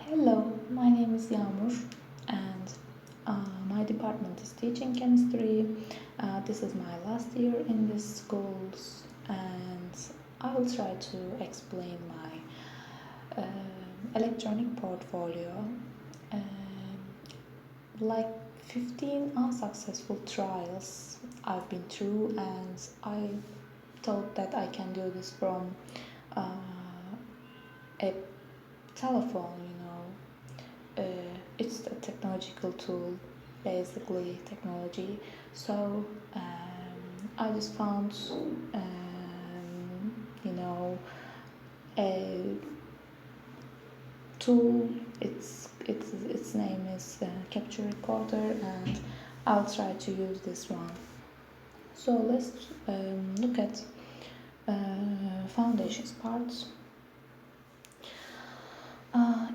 Hello, my name is Yağmur and my department is teaching chemistry. This is my last year in this schools and I will try to explain my electronic portfolio. Like 15 unsuccessful trials I've been through, and I thought that I can do this from a telephone. It's a technological tool, basically technology. So I just found, a tool. Its name is Capture Recorder, and I'll try to use this one. So let's look at foundations parts.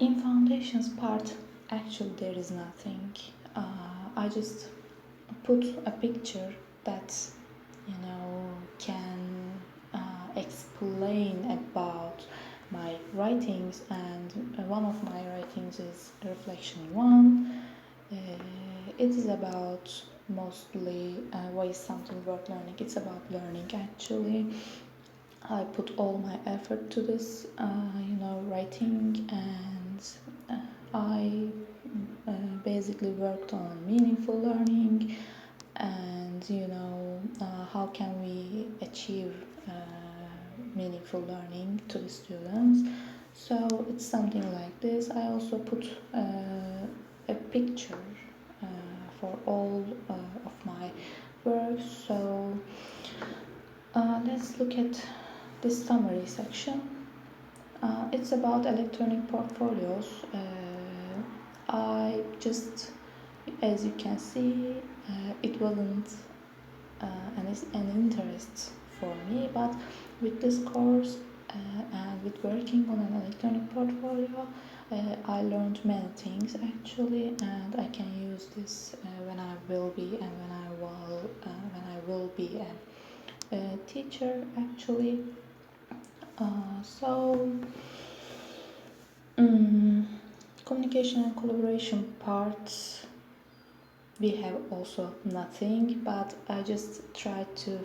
In foundations part, actually there is nothing. I just put a picture that can explain about my writings, and one of my writings is reflection 1. It is about mostly why is something worth learning. It's about learning actually. I put all my effort to this, writing, and I basically worked on meaningful learning, and how can we achieve meaningful learning to the students. So it's something like this. I also put a picture for all of my work. So let's look at this summary section. It's about electronic portfolios. I just, as you can see, it wasn't an interest for me, but with this course and with working on an electronic portfolio, I learned many things actually, and I can use this when I will be a teacher actually. Communication and collaboration parts, we have also nothing, but I just try to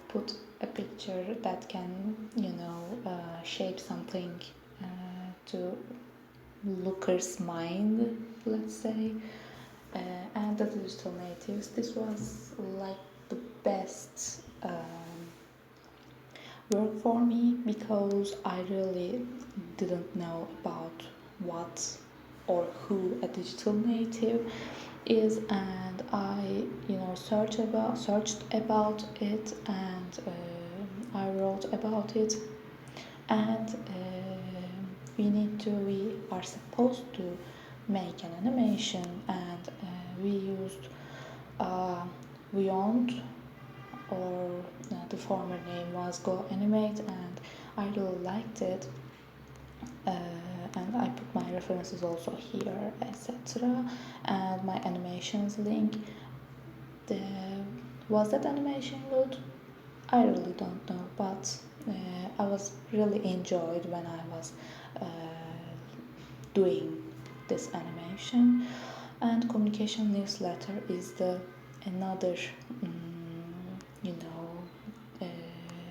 put a picture that can shape something to looker's mind, let's say. And the digital natives, this was like the best work for me, because I really didn't know about what or who a digital native is, and I searched about it, and I wrote about it, and we are supposed to make an animation, and we used Beyond, or the former name was Go Animate, and I really liked it. And I put my references also here, etc. And my animations link. Was that animation good? I really don't know, but I was really enjoyed when I was doing this animation. And communication newsletter is the another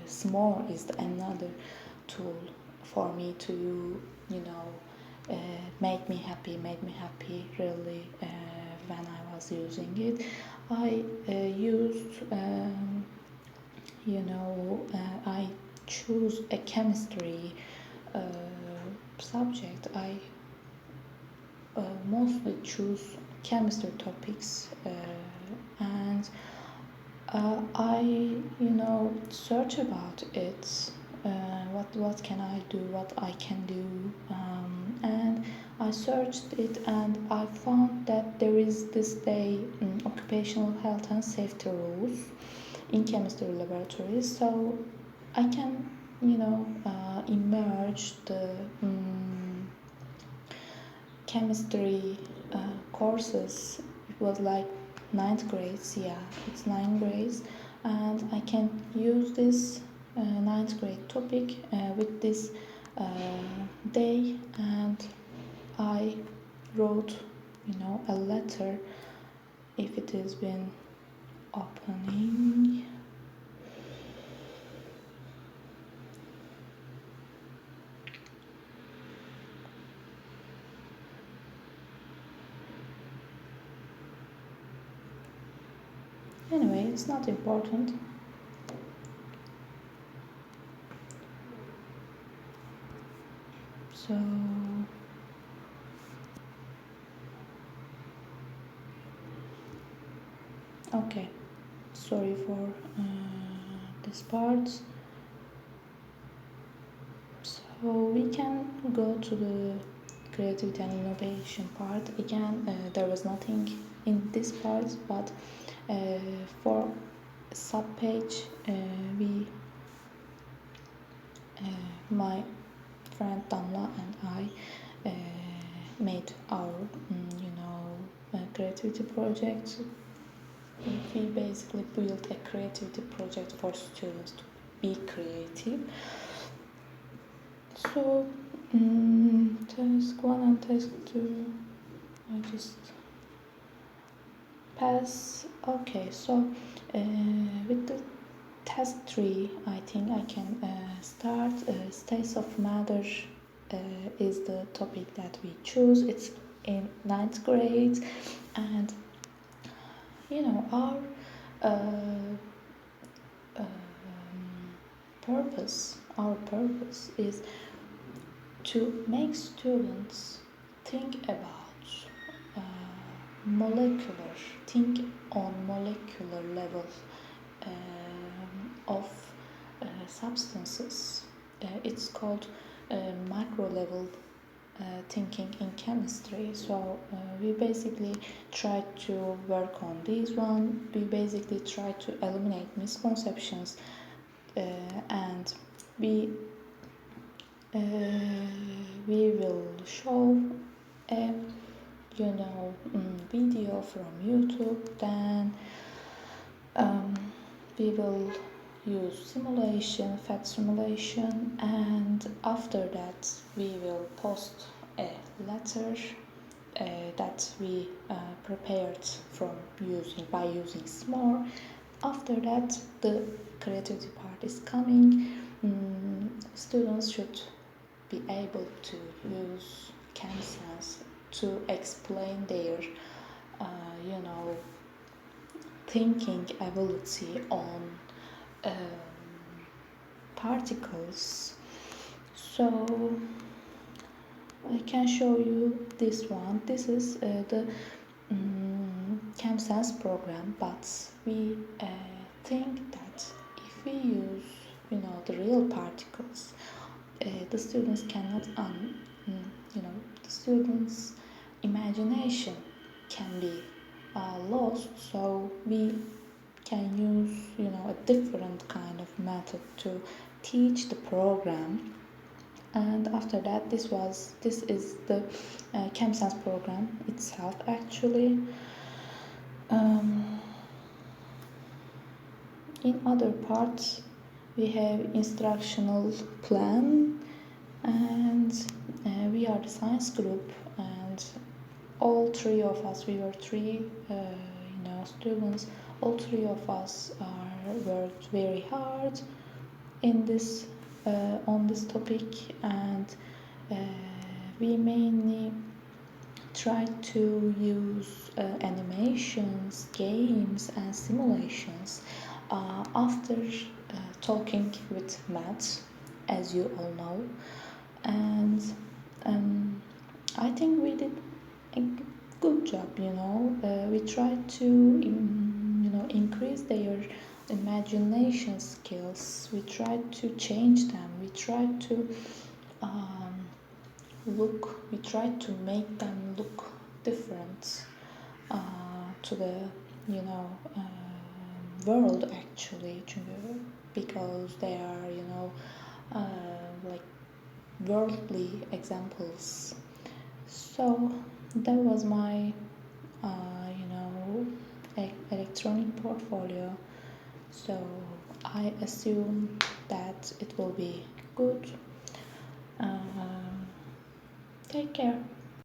Smore is another tool for me to made me happy really when I was using it. I used I choose a chemistry subject. I mostly choose chemistry topics, and I search about it. What can I do? What I can do? And I searched it, and I found that there is this day occupational health and safety rules in chemistry laboratories. So I can emerge the chemistry courses. It was like 9th grades, yeah, it's 9 grades, and I can use this 9th grade topic with this day, and I wrote, a letter. If it has been opening. Anyway, it's not important. So okay, sorry for this part. So we can go to the creativity and innovation part. Again, there was nothing in this part, but for subpage, we my friend Damla and I made our creativity project. We basically built a creativity project for students to be creative. So task 1 and task 2 I just pass. Okay, so with the task 3 I think I can start. States of matter is the topic that we choose. It's in 9th grade, and our purpose is to make students think about think on molecular level of substances. It's called macro level thinking in chemistry. So we basically try to work on this one. We basically try to eliminate misconceptions, and we will show a video from YouTube. Then we will use simulation, fact simulation, and after that we will post a letter that we prepared by using SMORE. After that, the creativity part is coming. Students should be able to use ChemSense to explain their thinking ability on particles. So I can show you this one. This is the ChemSense program, but we think that if we use the real particles, the students cannot the students' imagination can be lost. So we can use a different kind of method to teach the program. And after that, this is the ChemSense program itself actually. In other parts we have instructional plan, and we are the science group, and all three of us, we were three students, all three of us worked very hard in this on this topic, and we mainly try to use animations, games, and simulations after talking with Matt, as you all know. And I think we did a good job. We tried to increase their imagination skills. We tried to change them. We tried to we tried to make them look different to the world actually, because they are like worldly examples. So that was my electronic portfolio. So I assume that it will be good. Take care.